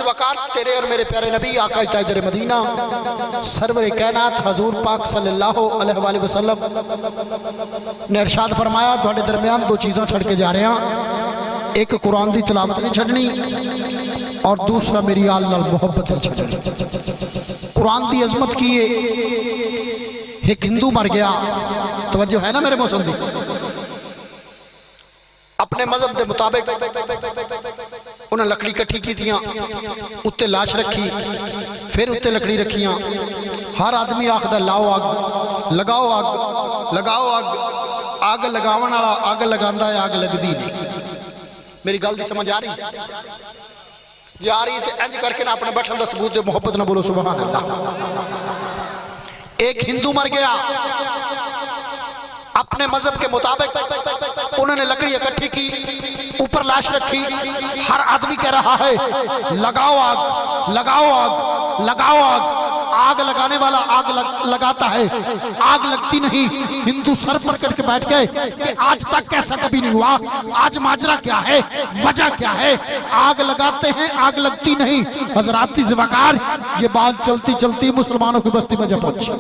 वकार तेरे और मेरे प्यारे नबी आका ताजर मदीना सरवर कायनात हजूर पाक सल्लल्लाहु अलैहि वसल्लम ने इरशाद फरमाया तुहाडे दरमियान दो चीज़ां छड़ के जा रहे हैं, एक कुरान की तिलावत नहीं छड़नी और दूसरा मेरी आल नाल मुहब्बत नहीं छड़नी। कुरान की अजमत की है, एक हिंदू मर गया, तवज्जो है ना मेरे मौसम की, अपने मजहब के मुताबिक उन्हें लकड़ी इकट्ठी की, उत्ते लाश रखी, फिर उत्ते लकड़ी रखियां। हर आदमी आखदा लाओ अग, लगाओ अग, लगाओ अग, अग लगावन वाला अग लगांदा है, अग लगदी नहीं। मेरी गल दी समझ आ रही? जे आ रही तो इंज करके ना अपने बैठन का सबूत दे, मोहब्बत ना बोलो सुभान अल्लाह। एक हिंदू मर गया, अपने मजहब के मुताबिक उन्होंने लकड़ी इकट्ठी की, ऊपर लाश रखी। हर आदमी कह रहा है लगाओ आग, लगाओ आग, लगाओ आग। आग लगाने वाला आग लगाता है, आग लगती नहीं। हिंदू सर पर करके बैठ गए कि आज तक ऐसा कभी नहीं हुआ, आज माजरा क्या है, वजह क्या है? आग लगाते हैं, आग लगती नहीं। हजरात ज़िवाकार, ये बात चलती चलती मुसलमानों की बस्ती में जब पहुंची,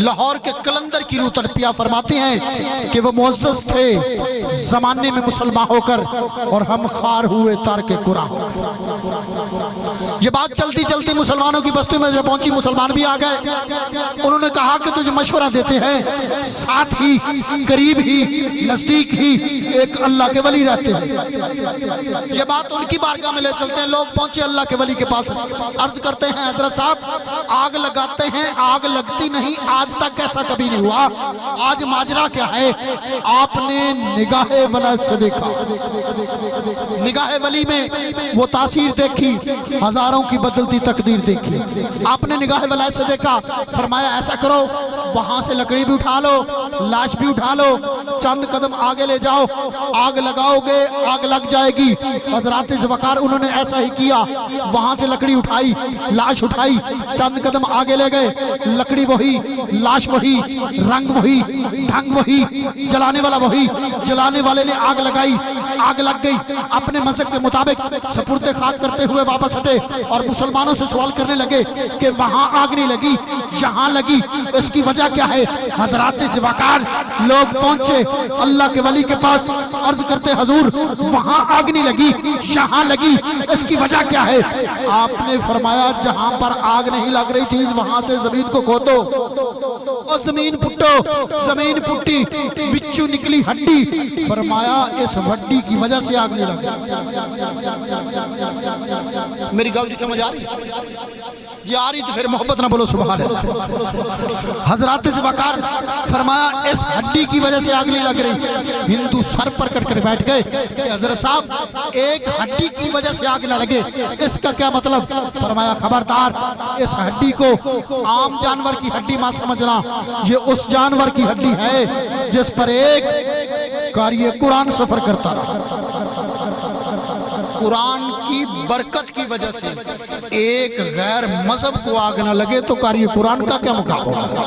लाहौर के कलंदर की रूह तड़पिया फरमाते हैं कि वो मुअज़्ज़ज़ थे जमाने में मुसलमान होकर और हम खार हुए तारके कुरान। ये बात चलती चलती मुसलमानों की बस्ती में जब पहुंची, मुसलमान भी आ गए। उन्होंने कहा कि तुझे मशवरा देते हैं, साथ ही करीब ही नजदीक ही एक अल्लाह के वली रहते हैं। ये बात उनकी बारगाह में ले चलते हैं। लोग पहुंचे अल्लाह के वली के पास, अर्ज करते हैं हजरत साहब आग लगाते हैं, आग लगती नहीं, आज तक ऐसा कभी नहीं हुआ, आज माजरा क्या है? आपने निगाहे वलायत से देखा, निगाहे वली में वो तासीर देखी, हजारों की बदलती तकदीर देखी। आपने निगाह वलायत से देखा, फरमाया ऐसा करो, वहां से लकड़ी भी उठा लो, लाश भी उठा लो, चंद कदम आगे ले जाओ, आग लगाओगे आग लग जाएगी। हजरात ज़िवाकार उन्होंने ऐसा ही किया, वहां से लकड़ी उठाई, लाश उठाई, चंद कदम आगे ले गए, लकड़ी वही, लाश वही, रंग वही, ढंग वही, जलाने वाला वही। जलाने वाले ने आग लगाई, आग लग गई। अपने मजहब के मुताबिक सपुर्दे खाक करते हुए वापस हटे और मुसलमानों से सवाल करने लगे कि वहां आग नहीं लगी, यहां लगी, इसकी वजह क्या है? हजरात ज़िवाकार, लोग पहुंचे अल्लाह के वली के पास, अर्ज करते हुजूर वहां आग नहीं लगी, यहां लगी, इसकी वजह क्या है? आपने फरमाया जहां पर आग नहीं लग रही थी वहां से जमीन को खोदो और जमीन पुट्टो। जमीन पुट्टी, बिच्छू निकली हड्डी। फरमाया इस हड्डी की वजह से आग नहीं लगी। मेरी गल की समझ आ रही? ये आ रही तो फिर मोहब्बत ना बोलो सुभान अल्लाह। हजरात ज़िवाकार फरमाया इस हड्डी की वजह से आग नहीं लग रही। हिंदू सर पर कट कर बैठ गए कि हजरत साहब एक हड्डी की वजह से आग ना लगे, इसका क्या मतलब? फरमाया खबरदार, इस हड्डी को आम जानवर की हड्डी मत समझना, ये उस जानवर की हड्डी है जिस पर एक कारी कुरान सफर करता रहा। कुरान की बरकत की वजह से एक गैर मजहब को आग न लगे तो कारी कुरान का क्या मुकाबला होगा?